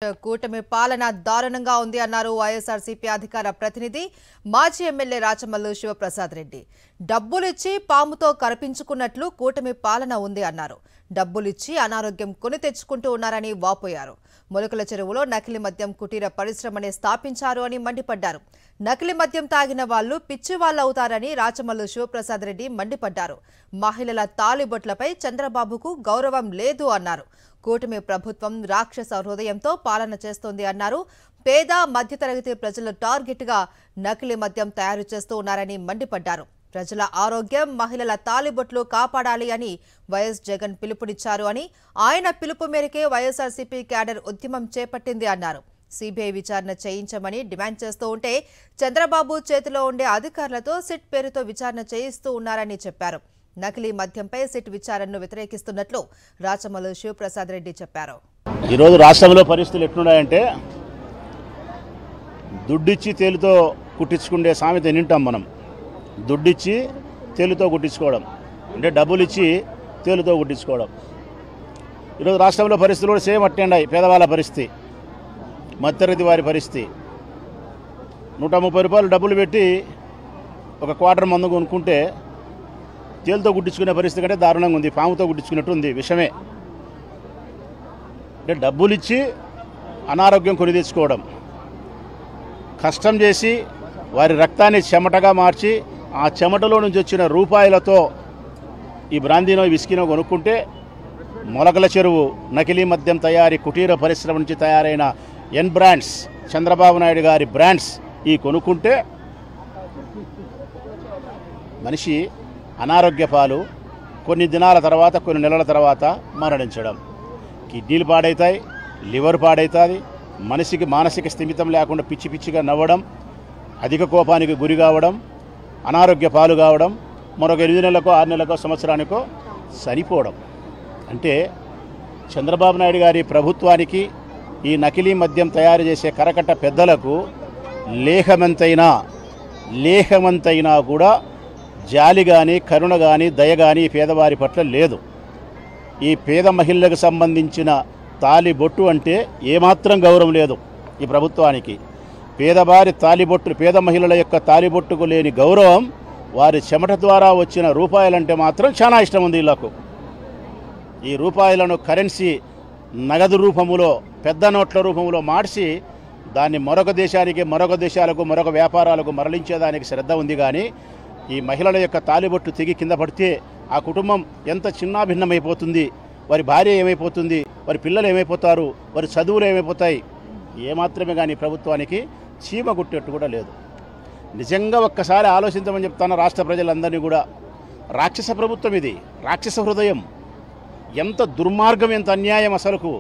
కూటమి పాలన దారుణంగా ఉంది అన్నారు వైఎస్ఆర్సీపీ అధికార ప్రతినిధి మాజీ ఎమ్మెల్యే రాచమల్లు శివప్రసాద్ రెడ్డి. డబ్బులిచ్చి పాముతో కరిపించుకున్నట్లు కూటమి పాలన ఉంది అన్నారు. డబ్బులిచ్చి అనారోగ్యం కొని తెచ్చుకుంటూ ఉన్నారని వాపోయారు. మొలకల చెరువులో నకిలీ మద్యం కుటీర పరిశ్రమనే స్థాపించారు అని మండిపడ్డారు. నకిలీ మద్యం తాగిన వాళ్లు పిచ్చివాళ్లవుతారని రాచమల్లు శివప్రసాద్ రెడ్డి మండిపడ్డారు. మహిళల తాలిబొట్లపై చంద్రబాబుకు గౌరవం లేదు అన్నారు. కూటమి ప్రభుత్వం రాక్షస హృదయంతో పాలన చేస్తోంది అన్నారు. పేద మధ్యతరగతి ప్రజల టార్గెట్ గా నకిలీ మద్యం తయారు చేస్తూ ఉన్నారని మండిపడ్డారు. ప్రజల ఆరోగ్యం, మహిళల తాలిబొట్లు కాపాడాలి అని వైఎస్ జగన్ పిలుపునిచ్చారు అని, ఆయన పిలుపు మేరకే వైఎస్ఆర్సీపీ క్యాడర్ ఉద్యమం చేపట్టింది అన్నారు. సిబిఐ విచారణ చేయించమని డిమాండ్ చేస్తూ ఉంటే చంద్రబాబు చేతిలో ఉండే అధికారులతో సిట్ పేరుతో విచారణ చేయిస్తూ ఉన్నారని చెప్పారు. నకిలీ మద్యంపై సిట్ విచారణను వ్యతిరేకిస్తున్నట్లు రాచమల్లు శివప్రసాద్ రెడ్డి చెప్పారు. ఈరోజు రాష్ట్రంలో పరిస్థితులు ఎట్లున్నాయంటే, దుడ్డిచ్చి తేలుతో కుట్టించుకునే సామెత వింటాం మనం. దుడ్డిచ్చి తేలుతో కుట్టించుకోవడం అంటే డబ్బులు ఇచ్చి తేలుతో కుట్టించుకోవడం. ఈరోజు రాష్ట్రంలో పరిస్థితులు కూడా సేమ్ అట్టేండాయి. పేదవాళ్ళ పరిస్థితి, మధ్యతరగతి వారి పరిస్థితి. 130 రూపాయలు డబ్బులు పెట్టి ఒక క్వార్టర్ మందు కొనుక్కుంటే తేలుతో గుట్టించుకునే పరిస్థితి కంటే దారుణంగా ఉంది. పాముతో గుట్టించుకున్నట్టు ఉంది. విషమే. అంటే డబ్బులు ఇచ్చి అనారోగ్యం కొని తెచ్చుకోవడం, కష్టం చేసి వారి రక్తాన్ని చెమటగా మార్చి ఆ చెమటలో నుంచి వచ్చిన రూపాయలతో ఈ బ్రాందీనో విస్కీనో కొనుక్కుంటే, మొలకల చెరువు నకిలీ మద్యం తయారీ కుటీర పరిశ్రమ నుంచి తయారైన ఎన్ బ్రాండ్స్, చంద్రబాబు నాయుడు గారి బ్రాండ్స్ ఈ కొనుక్కుంటే మనిషి అనారోగ్య పాలు, కొన్ని దినాల తర్వాత, కొన్ని నెలల తర్వాత మరణించడం. కిడ్నీలు పాడవుతాయి, లివర్ పాడవుతుంది. మనిషికి మానసిక స్థిమితం లేకుండా పిచ్చి పిచ్చిగా నవ్వడం, అధిక కోపానికి గురి కావడం, అనారోగ్య పాలు కావడం, మరొక 8 నెలలకో 6 నెలలకో సంవత్సరానికో చనిపోవడం. అంటే చంద్రబాబు నాయుడు గారి ప్రభుత్వానికి, ఈ నకిలీ మద్యం తయారు చేసే కరకట్ట పెద్దలకు లేఖమంతైనా కూడా జాలి కానీ, కరుణ కానీ, దయ కానీ పేదవారి పట్ల లేదు. ఈ పేద మహిళలకు సంబంధించిన తాలిబొట్టు అంటే ఏమాత్రం గౌరవం లేదు ఈ ప్రభుత్వానికి. పేదవారి తాలిబొట్టు, పేద మహిళల యొక్క తాలిబొట్టుకు లేని గౌరవం, వారి చెమట ద్వారా వచ్చిన రూపాయలంటే మాత్రం చాలా ఇష్టం ఉంది వీళ్ళకు. ఈ రూపాయలను కరెన్సీ నగదు రూపములో, పెద్ద నోట్ల రూపంలో మార్చి దాన్ని మరొక దేశానికి, మరొక దేశాలకు, మరొక వ్యాపారాలకు మరలించేదానికి శ్రద్ధ ఉంది. కానీ ఈ మహిళల యొక్క తాలిబొట్టు తెగి కింద పడితే ఆ కుటుంబం ఎంత చిన్నాభిన్నమైపోతుంది, వారి భార్య ఏమైపోతుంది, వారి పిల్లలు ఏమైపోతారు, వారి చదువులు ఏమైపోతాయి, ఏమాత్రమే కానీ ప్రభుత్వానికి చీమ గుట్టేట్టు కూడా లేదు. నిజంగా ఒక్కసారి ఆలోచించమని చెప్తాను రాష్ట్ర ప్రజలందరినీ కూడా. రాక్షస ప్రభుత్వం ఇది, రాక్షస హృదయం. ఎంత దుర్మార్గం, ఎంత అన్యాయం అసలుకు.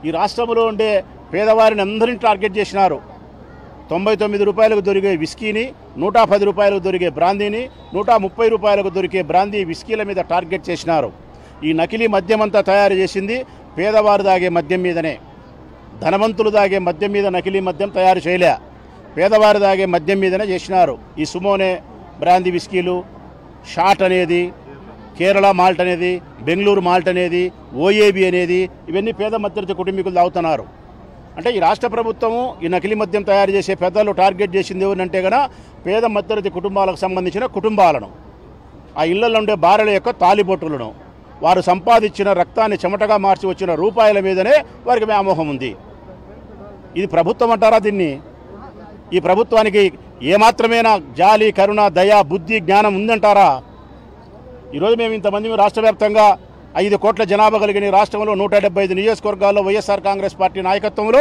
ఈ రాష్ట్రంలో ఉండే పేదవారిని అందరినీ టార్గెట్ చేసినారు. 99 రూపాయలకు దొరికే విస్కీని, 110 రూపాయలకు దొరికే బ్రాందీని, 130 రూపాయలకు దొరికే బ్రాందీ విస్కీల మీద టార్గెట్ చేసినారు. ఈ నకిలీ మద్యం అంతా తయారు చేసింది పేదవారు తాగే మద్యం మీదనే. ధనవంతులు తాగే మద్యం మీద నకిలీ మద్యం తయారు చేయలే, పేదవారు తాగే మద్యం మీదనే చేసినారు. ఈ సుమోనే బ్రాందీ విస్కీలు, షాట్ అనేది, కేరళ మాల్ట్ అనేది, బెంగళూరు మాల్ట్ అనేది, ఓఏబి అనేది, ఇవన్నీ పేద మధ్యతరగతి కుటుంబీకులు తాగుతున్నారు. అంటే ఈ రాష్ట్ర ప్రభుత్వము ఈ నకిలీ మద్యం తయారు చేసే పెద్దలు టార్గెట్ చేసింది ఎవరంటే కనుక పేద మధ్యతరగతి కుటుంబాలకు సంబంధించిన కుటుంబాలను, ఆ ఇళ్లలో ఉండే భార్యల యొక్క తాలిబొట్టులను, వారు సంపాదించిన రక్తాన్ని చెమటగా మార్చి వచ్చిన రూపాయల మీదనే వారికి వ్యామోహం ఉంది. ఇది ప్రభుత్వం అంటారా? దీన్ని ఈ ప్రభుత్వానికి ఏమాత్రమేనా జాలి, కరుణ, దయ, బుద్ధి, జ్ఞానం ఉందంటారా? ఈరోజు మేము ఇంతమంది రాష్ట్ర వ్యాప్తంగా 5 కోట్ల జనాభా కలిగిన రాష్ట్రంలో 175 నియోజకవర్గాల్లో వైఎస్ఆర్ కాంగ్రెస్ పార్టీ నాయకత్వంలో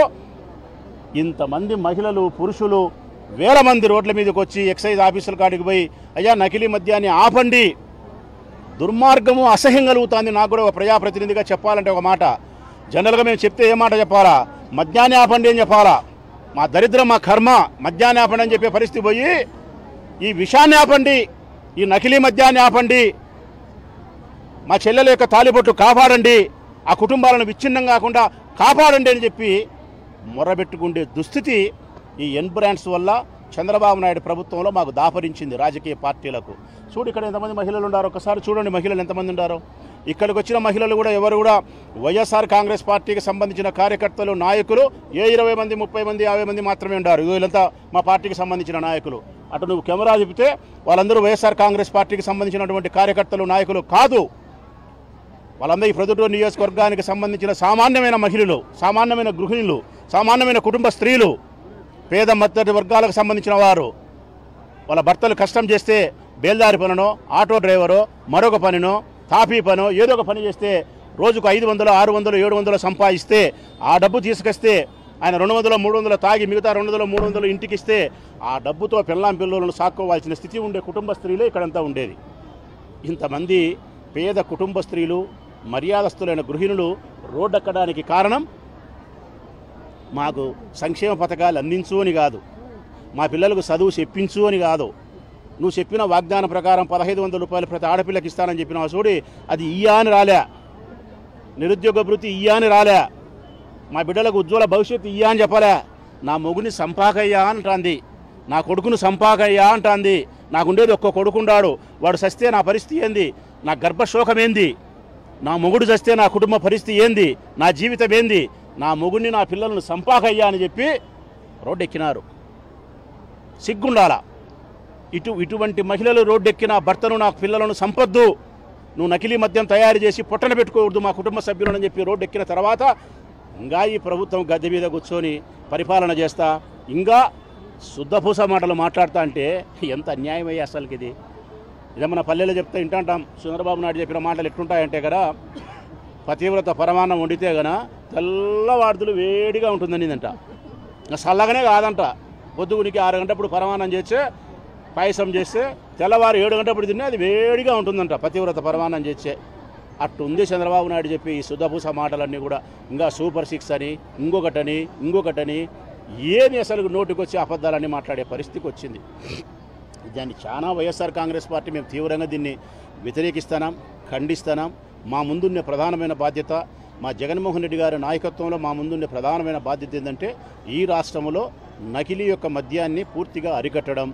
ఇంతమంది మహిళలు, పురుషులు వేల మంది రోడ్ల మీదకి వచ్చి ఎక్సైజ్ ఆఫీసుల కాడికి పోయి, అయ్యా నకిలీ మద్యాన్ని ఆపండి, దుర్మార్గము, అసహ్యం కలుగుతుంది. నాకు కూడా ఒక ప్రజాప్రతినిధిగా చెప్పాలంటే ఒక మాట, జనరల్గా మేము చెప్తే ఏ మాట చెప్పాలా? మద్యాన్ని ఆపండి అని చెప్పాలా? మా దరిద్రం, మా కర్మ, మద్యాన్ని ఆపండి అని చెప్పే పరిస్థితి పోయి ఈ విషాన్ని ఆపండి, ఈ నకిలీ మద్యాన్ని ఆపండి, మా చెల్లెల యొక్క తాలిబొట్టు కాపాడండి, ఆ కుటుంబాలను విచ్ఛిన్నం కాకుండా కాపాడండి అని చెప్పి మొర్రబెట్టుకుండే దుస్థితి ఈ ఎన్ బ్రాండ్స్ వల్ల చంద్రబాబు నాయుడు ప్రభుత్వంలో మాకు దాపరించింది రాజకీయ పార్టీలకు. చూడు ఇక్కడ ఎంతమంది మహిళలు ఉన్నారు, ఒకసారి చూడండి మహిళలు ఎంతమంది ఉన్నారు. ఇక్కడికి వచ్చిన మహిళలు కూడా ఎవరు కూడా వైఎస్ఆర్ కాంగ్రెస్ పార్టీకి సంబంధించిన కార్యకర్తలు నాయకులు 20 మంది 30 మంది 50 మంది మాత్రమే ఉన్నారు. వీళ్ళంతా మా పార్టీకి సంబంధించిన నాయకులు. అటు నువ్వు కెమెరా చెబితే వాళ్ళందరూ వైఎస్ఆర్ కాంగ్రెస్ పార్టీకి సంబంధించినటువంటి కార్యకర్తలు నాయకులు కాదు. వాళ్ళందరూ ఈ ప్రొద్దుటూరు నియోజకవర్గానికి సంబంధించిన సామాన్యమైన మహిళలు, సామాన్యమైన గృహిణులు, సామాన్యమైన కుటుంబ స్త్రీలు, పేద మద్దతు వర్గాలకు సంబంధించిన వారు. వాళ్ళ భర్తలు కష్టం చేస్తే బేల్దారి పనినో, ఆటో డ్రైవరో, మరొక పనినో, తాపీ పనో ఏదో ఒక పని చేస్తే రోజుకు 500, 600, 700 సంపాదిస్తే ఆ డబ్బు తీసుకొస్తే ఆయన 200, 300 తాగి మిగతా 200, 300 ఇంటికి ఇస్తే ఆ డబ్బుతో పిల్లాం పిల్లలను సాక్కోవాల్సిన స్థితి ఉండే కుటుంబ స్త్రీలే ఇక్కడంతా ఉండేది. ఇంతమంది పేద కుటుంబ స్త్రీలు, మర్యాదస్తులైన గృహిణులు రోడ్డెక్కడానికి కారణం మాకు సంక్షేమ పథకాలు అందించు అని కాదు, మా పిల్లలకు చదువు చెప్పించు అని కాదు. నువ్వు చెప్పిన వాగ్దానం ప్రకారం 1500 రూపాయలు ప్రతి ఆడపిల్లకి ఇస్తానని చెప్పినావు చూడి, అది ఇయ్యా అని రాలే. నిరుద్యోగ భృతి ఇయ్యా అని రాలే. మా బిడ్డలకు ఉజ్వల భవిష్యత్తు ఇయ్యా అని చెప్పలే. నా మొగుని సంపాకయ్యా అంటాంది, నా కొడుకును సంపాకయ్యా అంటాంది. నాకుండేది ఒక్క కొడుకుండాడు, వాడు చస్తే నా పరిస్థితి ఏంది, నా గర్భశోకం ఏంది, నా మొగుడు చస్తే నా కుటుంబ పరిస్థితి ఏంది, నా జీవితం ఏంది, నా మొగుడిని నా పిల్లలను సంపాకయ్యా అని చెప్పి రోడ్డెక్కినారు. సిగ్గుండాలా. ఇటువంటి మహిళలు రోడ్డెక్కిన భర్తను, నా పిల్లలను సంపద్దు, నువ్వు నకిలీ మద్యం తయారు చేసి పొట్టన పెట్టుకోవద్దు మా కుటుంబ సభ్యులను చెప్పి రోడ్డెక్కిన తర్వాత ఇంకా ఈ ప్రభుత్వం గద్దె మీద కూర్చొని పరిపాలన చేస్తా ఇంకా శుద్ధపూస మాటలు మాట్లాడుతా అంటే ఎంత అన్యాయం అయ్యా అసలుకి ఇది. ఇదేమన్నా పల్లెలు చెప్తే వింటాంటాం. చంద్రబాబు నాయుడు చెప్పిన మాటలు ఎట్లుంటాయంటే కదా, పతివ్రత పరమాన్నం వండితే గనా తెల్లవార్దులు వేడిగా ఉంటుందని అంట. చల్లగానే కాదంట. పొద్దుగునికి 6 గంటప్పుడు పరమాన్నం చేస్తే, పాయసం చేస్తే తెల్లవారు 7 గంటప్పుడు తిన్నా అది వేడిగా ఉంటుందంట పతివ్రత పరమాన్నం చేస్తే. అట్టుంది చంద్రబాబు నాయుడు చెప్పి ఈ శుద్ధపూస మాటలన్నీ కూడా ఇంకా సూపర్ 6 అని, ఇంకొకటని ఏమి అసలు నోటికొచ్చి అబద్ధాలన్నీ మాట్లాడే పరిస్థితికి వచ్చింది. దాన్ని చాలా వైఎస్ఆర్ కాంగ్రెస్ పార్టీ మేము తీవ్రంగా దీన్ని వ్యతిరేకిస్తున్నాం, ఖండిస్తున్నాం. మా ముందున్న ప్రధానమైన బాధ్యత, మా జగన్మోహన్ రెడ్డి గారి నాయకత్వంలో మా ముందున్న ప్రధానమైన బాధ్యత ఏంటంటే ఈ రాష్ట్రంలో నకిలీ యొక్క మద్యాన్ని పూర్తిగా అరికట్టడం.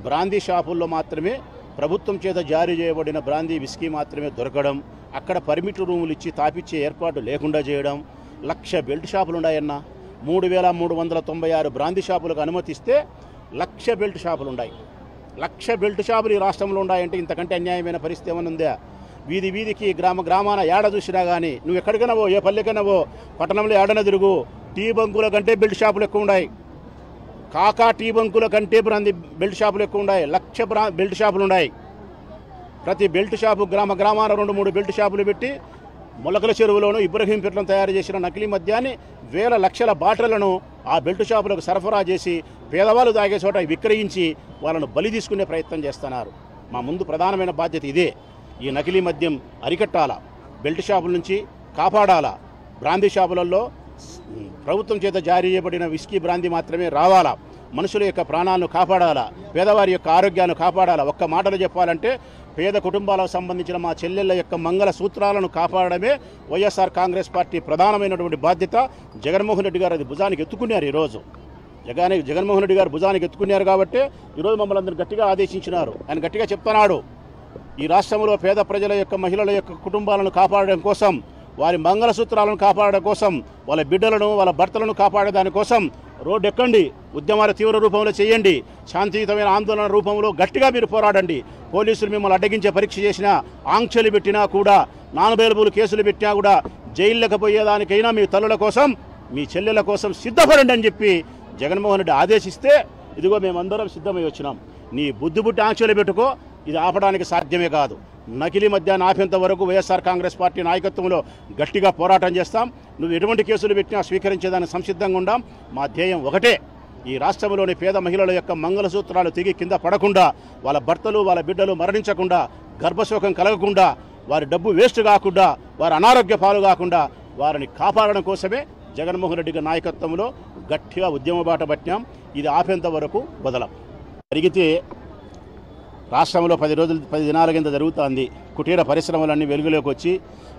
బ్రాందీ షాపుల్లో మాత్రమే ప్రభుత్వం చేత జారీ చేయబడిన బ్రాందీ విస్కీ మాత్రమే దొరకడం, అక్కడ పర్మిట్ రూములు ఇచ్చి తాపిచ్చే ఏర్పాటు లేకుండా చేయడం. 1,00,000 బెల్ట్ షాపులు ఉన్నాయన్న, 3,396 బ్రాందీ షాపులకు అనుమతిస్తే 1,00,000 బెల్ట్ షాపులు ఉన్నాయి. 1,00,000 బెల్ట్ షాపులు ఈ రాష్ట్రంలో ఉన్నాయంటే ఇంతకంటే అన్యాయమైన పరిస్థితి ఏమైనా ఉందా? వీధికి గ్రామాన ఏడ చూసినా కానీ, నువ్వు ఎక్కడికైనా పో, ఏ పల్లెకైనా పో, పట్టణంలో ఏడన తిరుగు, టీ బంకుల కంటే బెల్ట్ షాపులు ఎక్కువ ఉన్నాయి. కాకా టీ బంకుల కంటే బ్రాందీ బెల్ట్ షాపులు ఎక్కువ ఉన్నాయి. 1,00,000 బెల్ట్ షాపులు ఉన్నాయి. ప్రతి బెల్ట్ షాపు గ్రామాన 2-3 బెల్ట్ షాపులు పెట్టి మొలకల చెరువులోనూ ఇబ్రహీంపేటలను తయారు చేసిన నకిలీ మద్యాన్ని వేల లక్షల బాటలను ఆ బెల్ట్ షాపులకు సరఫరా చేసి పేదవాళ్ళు తాగే చోట విక్రయించి వాళ్ళను బలి తీసుకునే ప్రయత్నం చేస్తున్నారు. మా ముందు ప్రధానమైన బాధ్యత ఇదే. ఈ నకిలీ మద్యం అరికట్టాలా, బెల్ట్ షాపుల నుంచి కాపాడాలా, బ్రాందీ షాపులలో ప్రభుత్వం చేత జారీ చేయబడిన విస్కీ బ్రాందీ మాత్రమే రావాలా, మనుషుల యొక్క ప్రాణాలను కాపాడాలా, పేదవారి యొక్క ఆరోగ్యాన్ని కాపాడాలా. ఒక్క మాటలో చెప్పాలంటే పేద కుటుంబాలకు సంబంధించిన మా చెల్లెళ్ళ యొక్క మంగళ సూత్రాలను కాపాడడమే వైఎస్ఆర్ కాంగ్రెస్ పార్టీ ప్రధానమైనటువంటి బాధ్యత. జగన్మోహన్ రెడ్డి గారు అది భుజానికి ఎత్తుకున్నారు. ఈరోజు జగన్మోహన్ రెడ్డి గారు భుజానికి ఎత్తుకున్నారు కాబట్టి ఈరోజు మమ్మల్ని అందరూ గట్టిగా ఆదేశించినారు. ఆయన గట్టిగా చెప్తున్నాడు, ఈ రాష్ట్రంలో పేద ప్రజల యొక్క మహిళల యొక్క కుటుంబాలను కాపాడడం కోసం, వారి మంగళసూత్రాలను కాపాడడం కోసం, వాళ్ళ బిడ్డలను వాళ్ళ భర్తలను కాపాడేదాని కోసం రోడ్డు ఎక్కండి, ఉద్యమాల తీవ్ర రూపంలో చేయండి, శాంతియుతమైన ఆందోళన రూపంలో గట్టిగా మీరు పోరాడండి. పోలీసులు మిమ్మల్ని అడ్డగించే పరీక్ష చేసినా, ఆంక్షలు పెట్టినా కూడా, నాన్ అవైలబుల్ కేసులు పెట్టినా కూడా జైళ్ళకి పోయేదానికైనా మీ తల్లుల కోసం, మీ చెల్లెల కోసం సిద్ధపడండి అని చెప్పి జగన్మోహన్ రెడ్డి ఆదేశిస్తే ఇదిగో మేమందరం సిద్ధమై వచ్చినాం. నీ బుద్ధి ఆంక్షలు పెట్టుకో, ఇది ఆపడానికి సాధ్యమే కాదు. నకిలీ మద్యాన్ని ఆపేంత వరకు వైఎస్ఆర్ కాంగ్రెస్ పార్టీ నాయకత్వంలో గట్టిగా పోరాటం చేస్తాం. నువ్వు ఎటువంటి కేసులు పెట్టినా స్వీకరించేదానికి సంసిద్ధంగా ఉండాం. మా ధ్యేయం ఒకటే, ఈ రాష్ట్రంలోని పేద మహిళల యొక్క మంగళసూత్రాలు తెగి కింద పడకుండా, వాళ్ళ భర్తలు వాళ్ళ బిడ్డలు మరణించకుండా, గర్భశోకం కలగకుండా, వారి డబ్బు వేస్ట్ కాకుండా, వారి అనారోగ్య పాలు కాకుండా వారిని కాపాడడం కోసమే జగన్మోహన్ రెడ్డి గారి నాయకత్వంలో గట్టిగా ఉద్యమ బాట పట్టినాం. ఇది ఆపేంత వరకు వదలం. జరిగితే రాష్ట్రంలో 10 దినాల కింద జరుగుతోంది. కుటీర పరిశ్రమలన్నీ వెలుగులోకి వచ్చి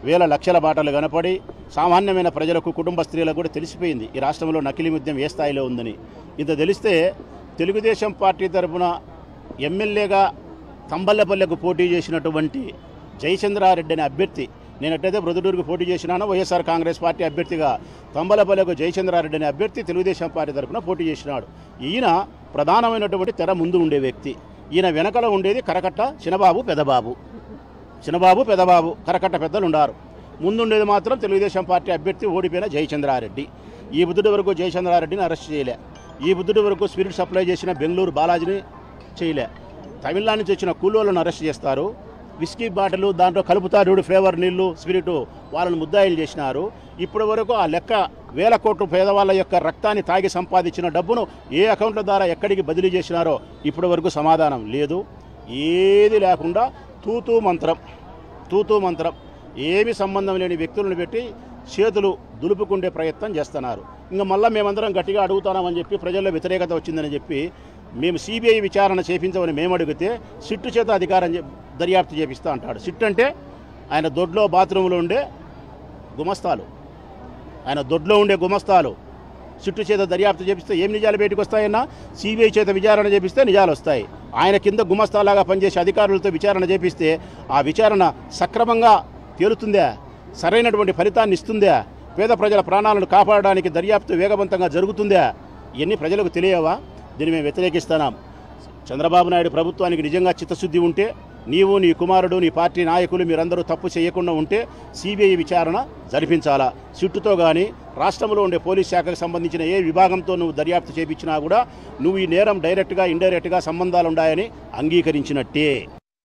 వేల లక్షల బాటలు కనపడి సామాన్యమైన ప్రజలకు, కుటుంబ స్త్రీలకు కూడా తెలిసిపోయింది ఈ రాష్ట్రంలో నకిలీ మద్యం ఏ స్థాయిలో ఉందని. ఇంత తెలిస్తే తెలుగుదేశం పార్టీ తరఫున ఎమ్మెల్యేగా తంబల్లపల్లెకు పోటీ చేసినటువంటి జయచంద్రారెడ్డి అనే అభ్యర్థి నేను ఎట్లయితే ప్రొద్దుటూరుకు పోటీ చేసినానో వైఎస్ఆర్ కాంగ్రెస్ పార్టీ అభ్యర్థిగా తంబలపల్లెకు జయచంద్రారెడ్డి అనే అభ్యర్థి తెలుగుదేశం పార్టీ తరఫున పోటీ చేసినాడు. ఈయన ప్రధానమైనటువంటి తెర ముందు ఉండే వ్యక్తి. ఈయన వెనకల ఉండేది కరకట్ట చిన్నబాబు పెదబాబు కరకట్ట పెద్దలు ఉండారు. ముందుండేది మాత్రం తెలుగుదేశం పార్టీ అభ్యర్థి ఓడిపోయిన జయచంద్రారెడ్డి. ఈ బుద్ధుడి వరకు జయచంద్రారెడ్డిని అరెస్ట్ చేయలే. ఈ బుద్ధుడి వరకు స్పిరిట్ సప్లై చేసిన బెంగళూరు బాలాజీని చేయలే. తమిళనాడు నుంచి వచ్చిన కూలోళ్ళను అరెస్ట్ చేస్తారు. విస్కీ బాటిల్ దాంట్లో కలుపుతారు ఫ్లేవర్ నీళ్లు స్పిరిట్, వాళ్ళని ముద్దాయిలు చేసినారు. ఇప్పటి వరకు ఆ లెక్క 1000 కోట్లు పేదవాళ్ళ యొక్క రక్తాన్ని తాగి సంపాదించిన డబ్బును ఏ అకౌంట్ల ద్వారా ఎక్కడికి బదిలీ చేసినారో ఇప్పటి వరకు సమాధానం లేదు. ఏది లేకుండా తూతూ మంత్రం ఏమి సంబంధం లేని వ్యక్తులను పెట్టి చేతులు దులుపుకుండే ప్రయత్నం చేస్తున్నారు. ఇంకా మళ్ళీ మేమందరం గట్టిగా అడుగుతామని చెప్పి ప్రజల్లో వ్యతిరేకత వచ్చిందని చెప్పి మేము సిబిఐ విచారణ చేపించమని మేము అడిగితే సిట్టు చేత దర్యాప్తు చేపిస్తా అంటాడు. సిట్ అంటే ఆయన దొడ్లో బాత్రూంలో ఉండే గుమస్తాలు సిట్టు చేత దర్యాప్తు చేపిస్తే ఏం నిజాలు బయటకు వస్తాయన్నా? సిబిఐ చేత విచారణ చేపిస్తే నిజాలు వస్తాయి. ఆయన కింద గుమస్తాలాగా పనిచేసే అధికారులతో విచారణ చేపిస్తే ఆ విచారణ సక్రమంగా తేలుతుందా? సరైనటువంటి ఫలితాన్ని ఇస్తుందా? పేద ప్రజల ప్రాణాలను కాపాడడానికి దర్యాప్తు వేగవంతంగా జరుగుతుందా? ఇవన్నీ ప్రజలకు తెలియవా? దీన్ని మేము వ్యతిరేకిస్తున్నాం. చంద్రబాబు నాయుడు ప్రభుత్వానికి నిజంగా చిత్తశుద్ధి ఉంటే, నీవు నీ కుమారుడు నీ పార్టీ నాయకులు మీరందరూ తప్పు చేయకుండా ఉంటే సిబిఐ విచారణ జరిపించాలా. సిట్టుతో కానీ రాష్ట్రంలో ఉండే పోలీస్ శాఖకు సంబంధించిన ఏ విభాగంతో నువ్వు దర్యాప్తు చేయించినా కూడా నువ్వు ఈ నేరం డైరెక్ట్గా ఇండైరెక్ట్గా సంబంధాలు ఉన్నాయని అంగీకరించినట్టే.